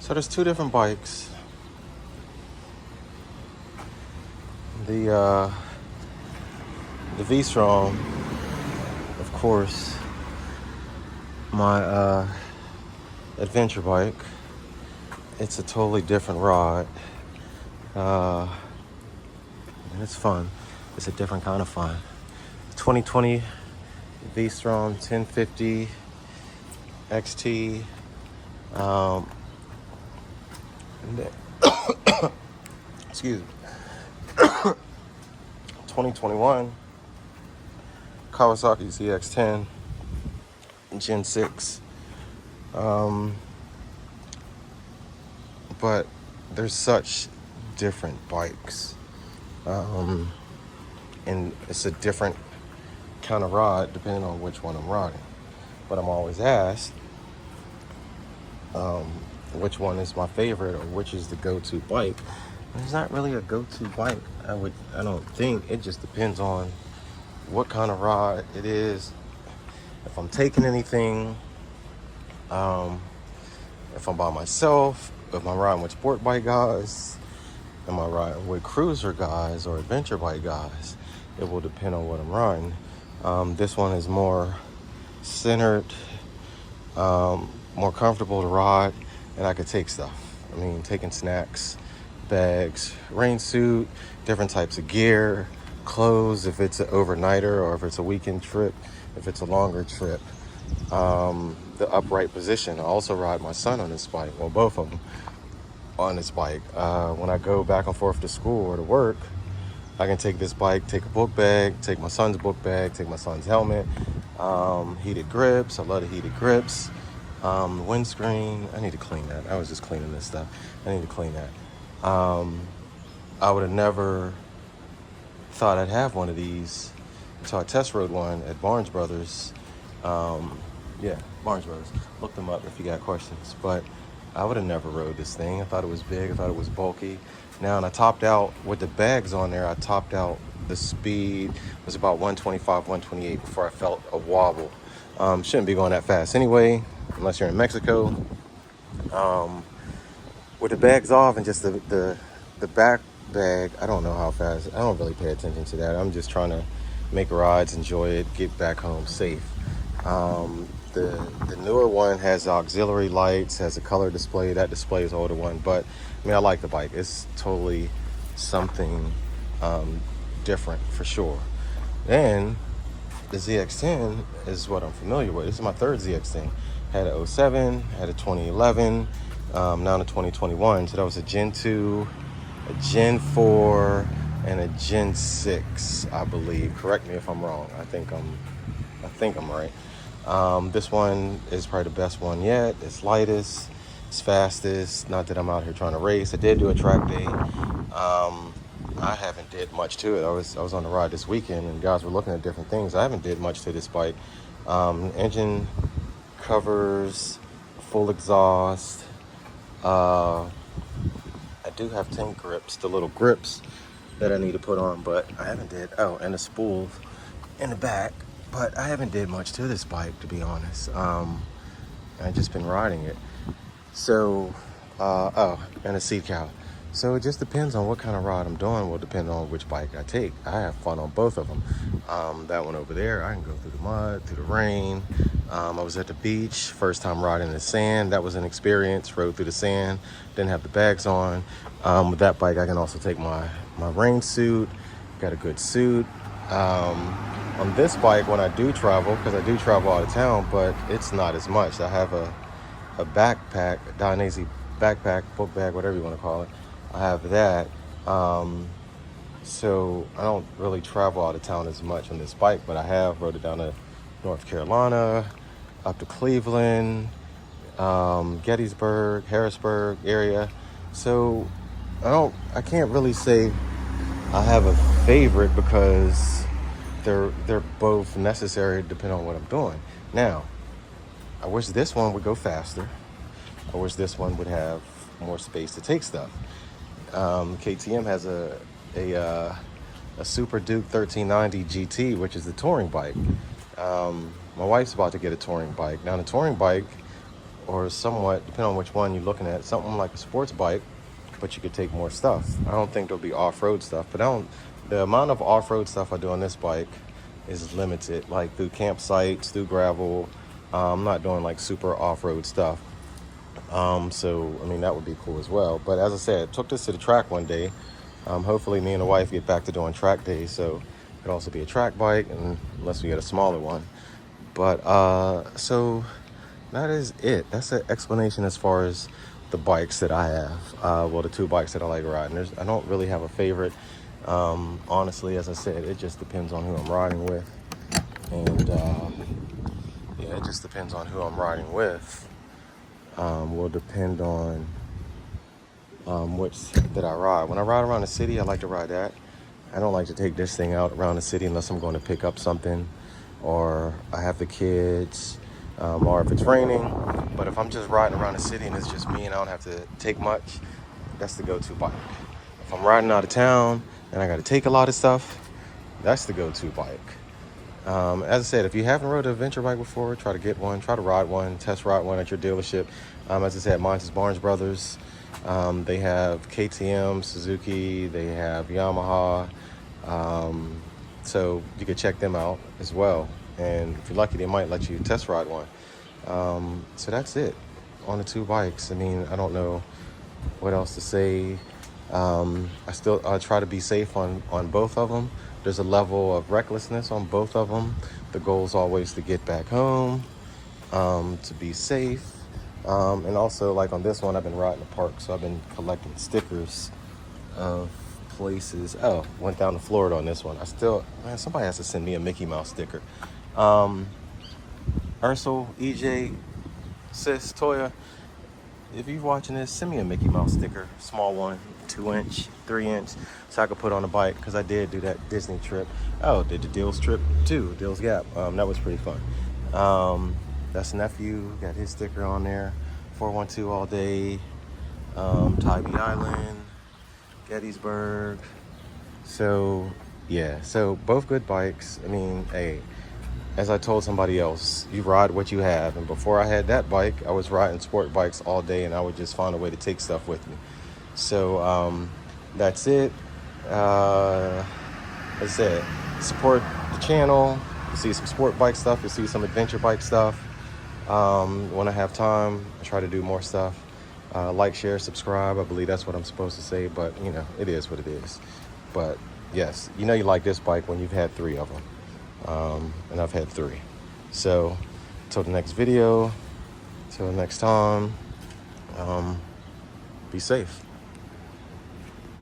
So there's two different bikes. The V-Strom, of course, my adventure bike. It's a totally different ride. And it's fun. It's a different kind of fun. 2020 V-Strom 1050 XT. Excuse me. 2021 Kawasaki ZX10 Gen 6. But there's such different bikes. And it's a different kind of ride depending on which one I'm riding. But I'm always asked which one is my favorite or which is the go-to bike. And there's not really a go-to bike. I don't think. It just depends on what kind of ride it is. If I'm taking anything, if I'm by myself, if I'm riding with sport bike guys, am I riding with cruiser guys or adventure bike guys? It will depend on what I'm riding. This one is more centered, more comfortable to ride, and I could take stuff. I mean, taking snacks, bags, rain suit, different types of gear, clothes, if it's an overnighter or if it's a weekend trip, if it's a longer trip. The upright position. I also ride my son on this bike, well, both of them on this bike. When I go back and forth to school or to work, I can take this bike, take a book bag, take my son's book bag, take my son's helmet, heated grips. I love the heated grips. Windscreen, I need to clean that. I was just cleaning this stuff. I need to clean that. I would have never thought I'd have one of these until I test rode one at Barnes Brothers. Yeah, Barnes Brothers. Look them up if you got questions. But I would have never rode this thing. I thought it was big. I thought it was bulky. Now, and I topped out with the bags on there. I topped out the speed. It was about 125, 128 before I felt a wobble. Shouldn't be going that fast anyway, unless you're in Mexico. With the bags off and just the back bag, I don't know how fast. I don't really pay attention to that. I'm just trying to make rides, enjoy it, get back home safe. The newer one has auxiliary lights, has a color display. That display is the older one, but I mean, I like the bike. It's totally something different for sure. Then the ZX10 is what I'm familiar with. This is my third ZX10. Had a 07, had a 2011, now the 2021. So that was a Gen 2, a Gen 4, and a Gen 6, I believe. Correct me if I'm wrong. I think I'm right. This one is probably the best one yet. It's lightest, it's fastest. Not that I'm out here trying to race. I did do a track day. I haven't did much to it. I was on the ride this weekend and guys were looking at different things. I haven't did much to this bike. Engine covers, full exhaust. I do have tank grips, the little grips that I need to put on, but I haven't did. Oh, and a spool in the back. But I haven't did much to this bike, to be honest. I've just been riding it. So, and a seat cowl. So it just depends on what kind of ride I'm doing. Will depend on which bike I take. I have fun on both of them. That one over there, I can go through the mud, through the rain. I was at the beach, first time riding in the sand. That was an experience. Rode through the sand, didn't have the bags on. With that bike, I can also take my rain suit. Got a good suit. On this bike, when I do travel, because I do travel out of town, but it's not as much. I have a backpack, a Dainese backpack, book bag, whatever you want to call it. I have that. So I don't really travel out of town as much on this bike, but I have rode it down to North Carolina, up to Cleveland, Gettysburg, Harrisburg area. So I can't really say I have a favorite because they're both necessary depending on what I'm doing. Now, I wish this one would go faster. I wish this one would have more space to take stuff. KTM has a Super Duke 1390 GT, which is the touring bike. My wife's about to get a touring bike. Now, the touring bike, or somewhat, depending on which one you're looking at, something like a sports bike, but you could take more stuff. I don't think there'll be off-road stuff, but the amount of off-road stuff I do on this bike is limited, like through campsites, through gravel. I'm not doing like super off-road stuff. So, I mean, that would be cool as well. But as I said, took this to the track one day. Hopefully me and the wife get back to doing track days, so it could also be a track bike, and unless we get a smaller one. But so that is it. That's an explanation as far as the bikes that I have. Well, the two bikes that I like riding. I don't really have a favorite. Honestly, as I said, it just depends on who I'm riding with. And yeah, it just depends on who I'm riding with. Will depend on which that I ride. When I ride around the city, I like to ride that. I don't like to take this thing out around the city unless I'm going to pick up something, or I have the kids, or if it's raining. But if I'm just riding around the city and it's just me and I don't have to take much, that's the go-to bike. If I'm riding out of town and I got to take a lot of stuff, that's the go-to bike. As I said, if you haven't rode an adventure bike before, try to get one, try to ride one, test ride one at your dealership. As I said, mine's is Barnes Brothers. They have KTM, Suzuki, they have Yamaha. So you could check them out as well. And if you're lucky, they might let you test ride one. So that's it on the two bikes. I mean, I don't know what else to say. I try to be safe on both of them. There's a level of recklessness on both of them. The goal is always to get back home, to be safe. And also, like on this one, I've been riding the park, so I've been collecting stickers of places. Oh, went down to Florida on this one. Man, somebody has to send me a Mickey Mouse sticker. Ursel, EJ, Sis, Toya, if you're watching this, send me a Mickey Mouse sticker, small one, 2-inch, 3-inch, so I could put on the bike, because I did do that Disney trip. Oh, did the Deals trip too, Deals Gap. That was pretty fun. That's nephew, got his sticker on there. 412 all day, Tybee Island, Gettysburg. So yeah, so both good bikes. I mean, hey, as I told somebody else, you ride what you have. And before I had that bike, I was riding sport bikes all day, and I would just find a way to take stuff with me. So that's it. As I said, support the channel. You see some sport bike stuff. You see some adventure bike stuff. When I have time, I try to do more stuff. Like, share, subscribe. I believe that's what I'm supposed to say, but you know, it is what it is. But yes, you know you like this bike when you've had 3 of them. And I've had 3. So till the next video, till next time, be safe.